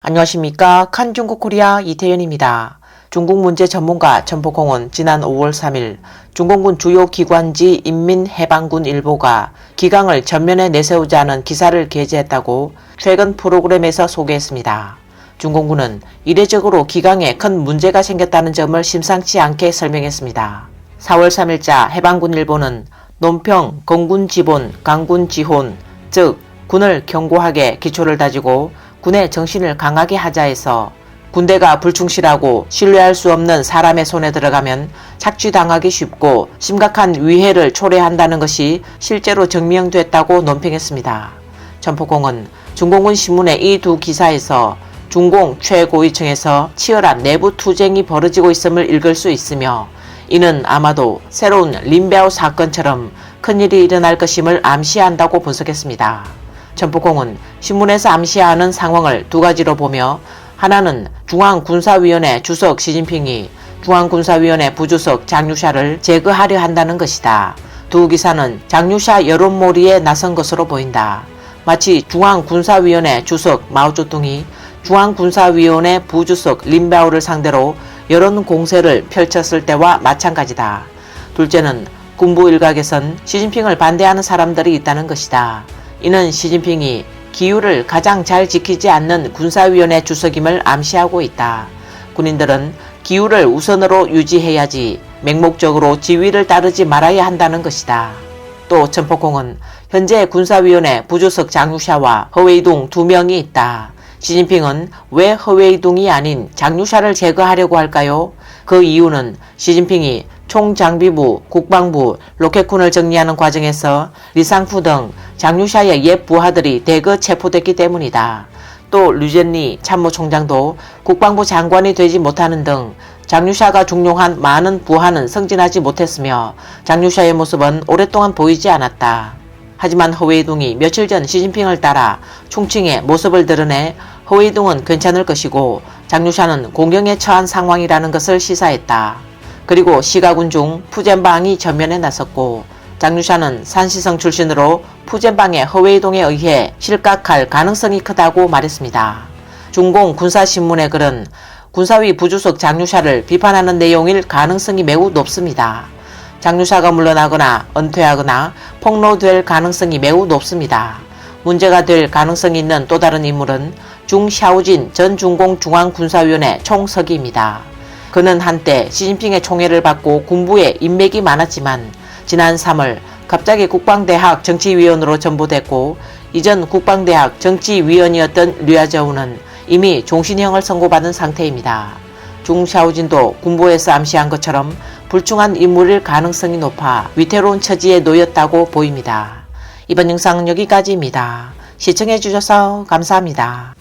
안녕하십니까. 칸중국코리아 이태현입니다. 중국 문제 전문가 천포공은 지난 5월 3일 중공군 주요 기관지 인민해방군 일보가 기강을 전면에 내세우자는 기사를 게재했다고 최근 프로그램에서 소개했습니다. 중공군은 이례적으로 기강에 큰 문제가 생겼다는 점을 심상치 않게 설명했습니다. 4월 3일자 해방군 일보는 논평, 건군지본, 강군지혼, 즉 군을 견고하게 기초를 다지고 군의 정신을 강하게 하자해서 군대가 불충실하고 신뢰할 수 없는 사람의 손에 들어가면 착취당하기 쉽고 심각한 위해를 초래한다는 것이 실제로 증명됐다고 논평했습니다. 천포공은 중공군 신문의 이 두 기사에서 중공 최고위층에서 치열한 내부 투쟁이 벌어지고 있음을 읽을 수 있으며 이는 아마도 새로운 린베오 사건처럼 큰일이 일어날 것임을 암시한다고 분석했습니다. 천포공은 신문에서 암시하는 상황을 두 가지로 보며 하나는 중앙군사위원회 주석 시진핑이 중앙군사위원회 부주석 장유샤를 제거하려 한다는 것이다. 두 기사는 장유샤 여론몰이에 나선 것으로 보인다. 마치 중앙군사위원회 주석 마오쩌둥이 중앙군사위원회 부주석 린베오를 상대로 여론 공세를 펼쳤을 때와 마찬가지다. 둘째는 군부 일각에선 시진핑을 반대하는 사람들이 있다는 것이다. 이는 시진핑이 기율을 가장 잘 지키지 않는 군사위원회 주석임을 암시하고 있다. 군인들은 기율을 우선으로 유지해야지 맹목적으로 지위를 따르지 말아야 한다는 것이다. 또 천포공은 현재 군사위원회 부주석 장유샤와 허웨이둥 두 명이 있다. 시진핑은 왜 허웨이둥이 아닌 장유샤를 제거하려고 할까요? 그 이유는 시진핑이 총장비부, 국방부, 로켓군을 정리하는 과정에서 리상푸 등 장유샤의 옛 부하들이 대거 체포됐기 때문이다. 또 류젠리 참모총장도 국방부 장관이 되지 못하는 등 장유샤가 중용한 많은 부하는 승진하지 못했으며 장유샤의 모습은 오랫동안 보이지 않았다. 하지만 허웨이둥이 며칠 전 시진핑을 따라 충칭의 모습을 드러내 허웨이둥은 괜찮을 것이고 장유샤는 공경에 처한 상황이라는 것을 시사했다. 그리고 시가군 중 푸젠방이 전면에 나섰고 장유샤는 산시성 출신으로 푸젠방의 허웨이동에 의해 실각할 가능성이 크다고 말했습니다. 중공 군사신문의 글은 군사위 부주석 장유샤를 비판하는 내용일 가능성이 매우 높습니다. 장유샤가 물러나거나 은퇴하거나 폭로될 가능성이 매우 높습니다. 문제가 될 가능성이 있는 또 다른 인물은 중샤오진 전 중공 중앙군사위원회 총서기입니다. 그는 한때 시진핑의 총애를 받고 군부에 인맥이 많았지만 지난 3월 갑자기 국방대학 정치위원으로 전보됐고 이전 국방대학 정치위원이었던 류아저우는 이미 종신형을 선고받은 상태입니다. 중샤오진도 군부에서 암시한 것처럼 불충한 인물일 가능성이 높아 위태로운 처지에 놓였다고 보입니다. 이번 영상은 여기까지입니다. 시청해주셔서 감사합니다.